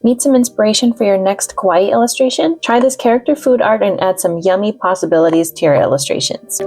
Need some inspiration for your next kawaii illustration? Try this character food art and add some yummy possibilities to your illustrations.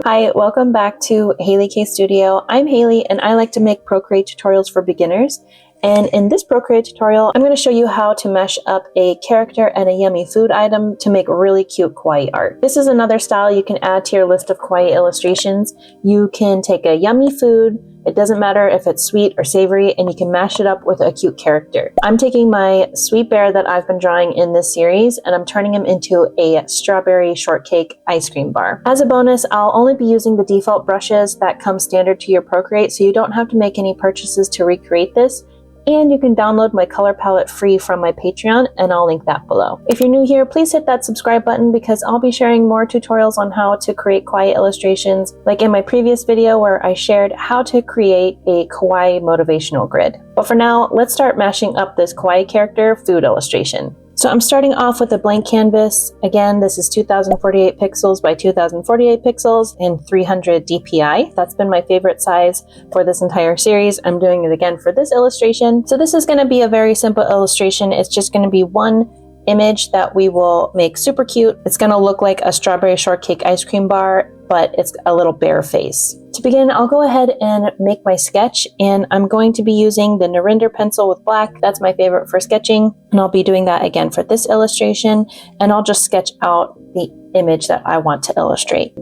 Hi, welcome back to Haley K Studio. I'm Haley and I like to make Procreate tutorials for beginners. And in this Procreate tutorial, I'm going to show you how to mash up a character and a yummy food item to make really cute kawaii art. This is another style you can add to your list of kawaii illustrations. You can take a yummy food, it doesn't matter if it's sweet or savory, and you can mash it up with a cute character. I'm taking my sweet bear that I've been drawing in this series and I'm turning him into a strawberry shortcake ice cream bar. As a bonus, I'll only be using the default brushes that come standard to your Procreate, so you don't have to make any purchases to recreate this. And you can download my color palette free from my Patreon, and I'll link that below. If you're new here, please hit that subscribe button because I'll be sharing more tutorials on how to create kawaii illustrations, like in my previous video where I shared how to create a kawaii motivational grid. But for now, let's start mashing up this kawaii character food illustration. So I'm starting off with a blank canvas. Again, this is 2048 pixels by 2048 pixels and 300 dpi. That's been my favorite size for this entire series. I'm doing it again for this illustration. So this is going to be a very simple illustration. It's just going to be one image that we will make super cute. It's going to look like a strawberry shortcake ice cream bar, but it's a little bear face. To begin, I'll go ahead and make my sketch, and I'm going to be using the Narinder pencil with black. That's my favorite for sketching, and I'll be doing that again for this illustration, and I'll just sketch out the image that I want to illustrate.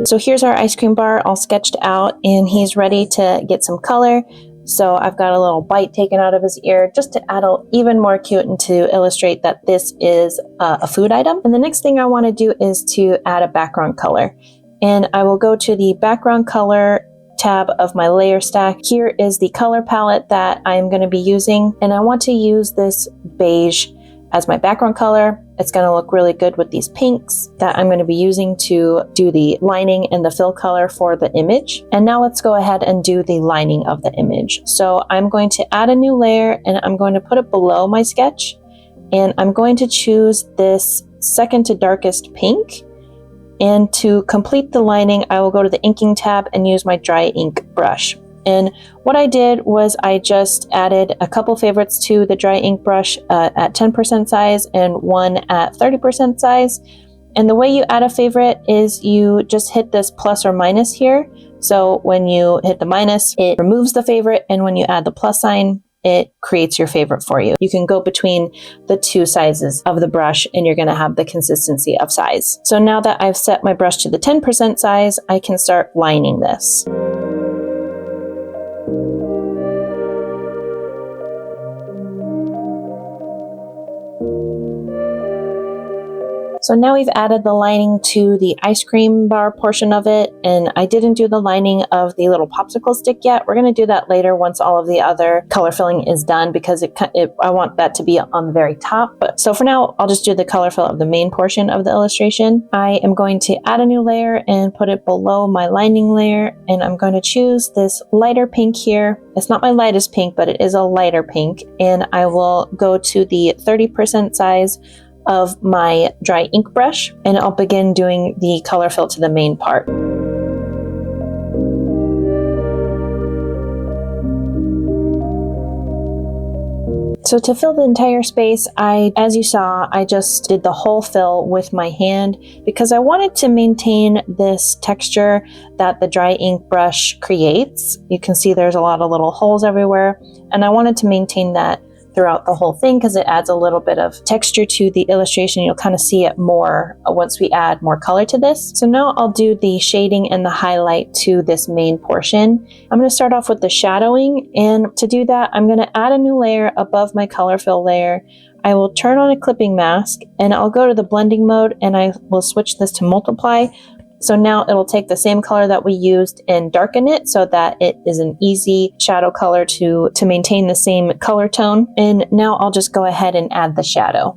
So here's our ice cream bar all sketched out, and he's ready to get some color. So I've got a little bite taken out of his ear just to add even more cute and to illustrate that this is a food item. And the next thing I want to do is to add a background color. And I will go to the background color tab of my layer stack. Here is the color palette that I'm going to be using. And I want to use this beige as my background color. It's going to look really good with these pinks that I'm going to be using to do the lining and the fill color for the image. And now let's go ahead and do the lining of the image. So I'm going to add a new layer and I'm going to put it below my sketch. And I'm going to choose this second to darkest pink. And to complete the lining, I will go to the inking tab and use my dry ink brush. And what I did was I just added a couple favorites to the dry ink brush at 10% size and one at 30% size. And the way you add a favorite is you just hit this plus or minus here. So when you hit the minus, it removes the favorite. And when you add the plus sign, it creates your favorite for you. You can go between the two sizes of the brush and you're going to have the consistency of size. So now that I've set my brush to the 10% size, I can start lining this. So now we've added the lining to the ice cream bar portion of it, and I didn't do the lining of the little popsicle stick yet. We're going to do that later once all of the other color filling is done because I want that to be on the very top. But so for now, I'll just do the color fill of the main portion of the illustration. I am going to add a new layer and put it below my lining layer, and I'm going to choose this lighter pink here. It's not my lightest pink, but it is a lighter pink, and I will go to the 30% size of my dry ink brush, and I'll begin doing the color fill to the main part. So to fill the entire space, as you saw, I just did the whole fill with my hand because I wanted to maintain this texture that the dry ink brush creates. You can see there's a lot of little holes everywhere, and I wanted to maintain that throughout the whole thing because it adds a little bit of texture to the illustration. You'll kind of see it more once we add more color to this. So now I'll do the shading and the highlight to this main portion. I'm going to start off with the shadowing, and to do that, I'm going to add a new layer above my color fill layer. I will turn on a clipping mask and I'll go to the blending mode and I will switch this to multiply. So now it'll take the same color that we used and darken it so that it is an easy shadow color to maintain the same color tone. And now I'll just go ahead and add the shadow.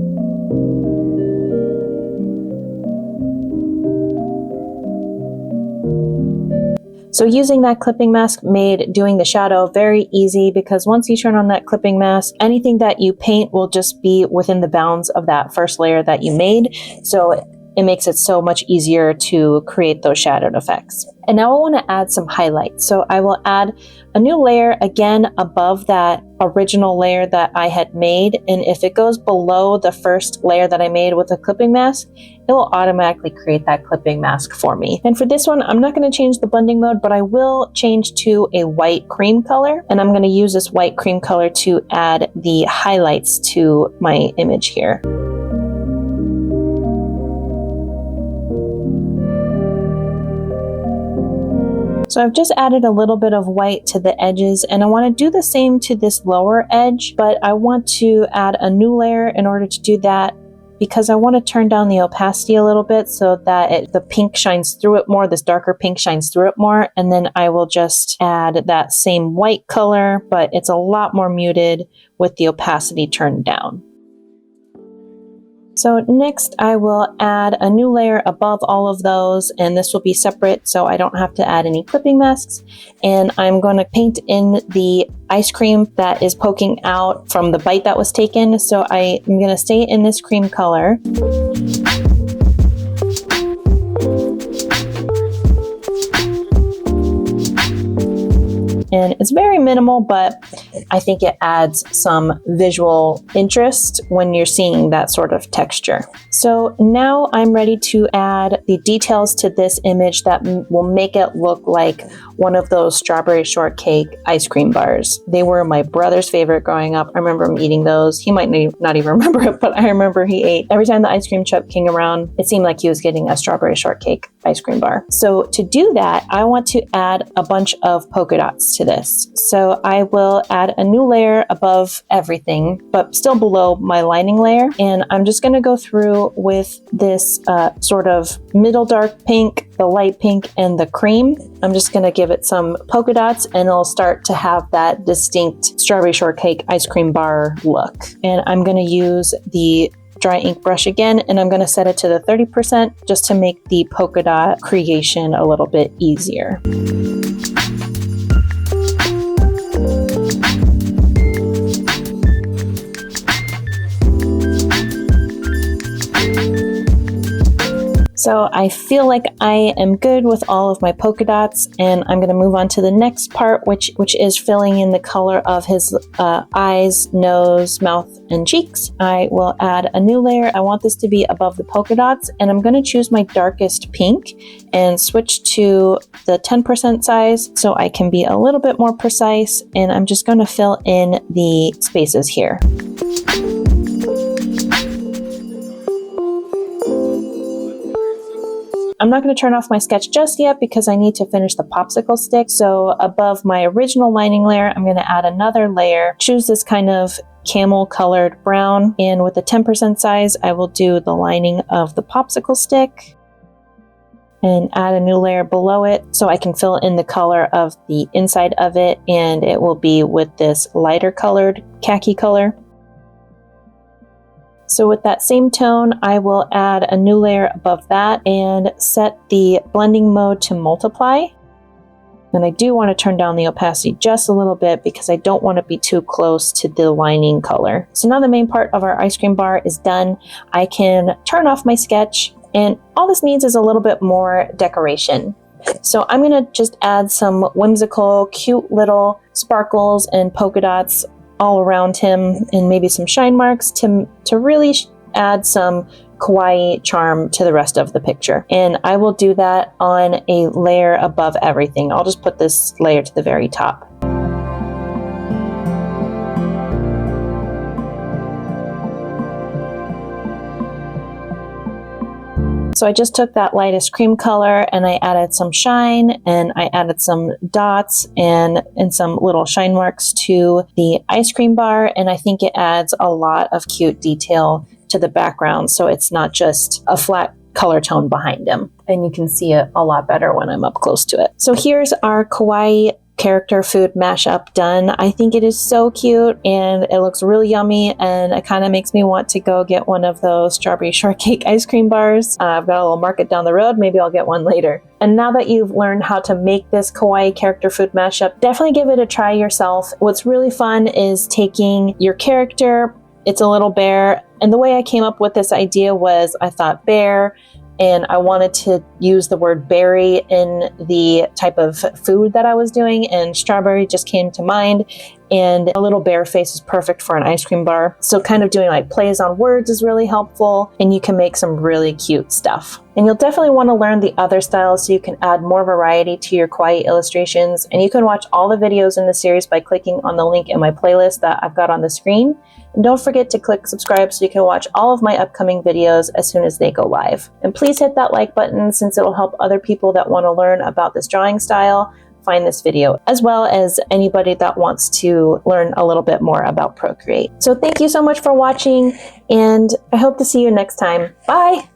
So using that clipping mask made doing the shadow very easy, because once you turn on that clipping mask, anything that you paint will just be within the bounds of that first layer that you made. So it makes it so much easier to create those shadowed effects. And now I want to add some highlights. So I will add a new layer again above that original layer that I had made. And if it goes below the first layer that I made with a clipping mask, it will automatically create that clipping mask for me. And for this one, I'm not going to change the blending mode, but I will change to a white cream color. And I'm going to use this white cream color to add the highlights to my image here. So I've just added a little bit of white to the edges, and I want to do the same to this lower edge, but I want to add a new layer in order to do that because I want to turn down the opacity a little bit so that the pink shines through it more, this darker pink shines through it more, and then I will just add that same white color, but it's a lot more muted with the opacity turned down. So next I will add a new layer above all of those, and this will be separate so I don't have to add any clipping masks. And I'm going to paint in the ice cream that is poking out from the bite that was taken. So I am going to stay in this cream color. And it's very minimal, but I think it adds some visual interest when you're seeing that sort of texture. So now I'm ready to add the details to this image that will make it look like one of those strawberry shortcake ice cream bars. They were my brother's favorite growing up. I remember him eating those. He might not even remember it, but I remember he ate. Every time the ice cream truck came around, it seemed like he was getting a strawberry shortcake ice cream bar. So to do that, I want to add a bunch of polka dots to this. So I will add a new layer above everything, but still below my lining layer. And I'm just going to go through with this sort of middle dark pink, the light pink, and the cream. I'm just going to give it some polka dots and it'll start to have that distinct strawberry shortcake ice cream bar look. And I'm going to use the dry ink brush again, and I'm going to set it to the 30% just to make the polka dot creation a little bit easier. So I feel like I am good with all of my polka dots, and I'm going to move on to the next part, which is filling in the color of his eyes, nose, mouth, and cheeks. I will add a new layer. I want this to be above the polka dots, and I'm going to choose my darkest pink and switch to the 10% size so I can be a little bit more precise, and I'm just going to fill in the spaces here. I'm not going to turn off my sketch just yet because I need to finish the popsicle stick. So above my original lining layer, I'm going to add another layer, choose this kind of camel colored brown, and with the 10% size, I will do the lining of the popsicle stick and add a new layer below it so I can fill in the color of the inside of it, and it will be with this lighter colored khaki color. So with that same tone, I will add a new layer above that and set the blending mode to multiply. And I do want to turn down the opacity just a little bit because I don't want to be too close to the lining color. So now the main part of our ice cream bar is done. I can turn off my sketch, and all this needs is a little bit more decoration. So I'm going to just add some whimsical, cute little sparkles and polka dots all around him, and maybe some shine marks to really add some kawaii charm to the rest of the picture. And I will do that on a layer above everything. I'll just put this layer to the very top. So I just took that lightest cream color and I added some shine, and I added some dots and some little shine marks to the ice cream bar, and I think it adds a lot of cute detail to the background, so it's not just a flat color tone behind him, and you can see it a lot better when I'm up close to it. So here's our kawaii character food mashup done. I think it is so cute and it looks really yummy, and it kind of makes me want to go get one of those strawberry shortcake ice cream bars. I've got a little market down the road. Maybe I'll get one later. And now that you've learned how to make this kawaii character food mashup, definitely give it a try yourself. What's really fun is taking your character, it's a little bear, and the way I came up with this idea was I thought bear, and I wanted to use the word berry in the type of food that I was doing, and strawberry just came to mind, and a little bear face is perfect for an ice cream bar. So kind of doing like plays on words is really helpful, and you can make some really cute stuff. And you'll definitely want to learn the other styles so you can add more variety to your kawaii illustrations. And you can watch all the videos in the series by clicking on the link in my playlist that I've got on the screen. And don't forget to click subscribe so you can watch all of my upcoming videos as soon as they go live. And please hit that like button, since it'll help other people that want to learn about this drawing style find this video, as well as anybody that wants to learn a little bit more about Procreate. So thank you so much for watching, and I hope to see you next time. Bye!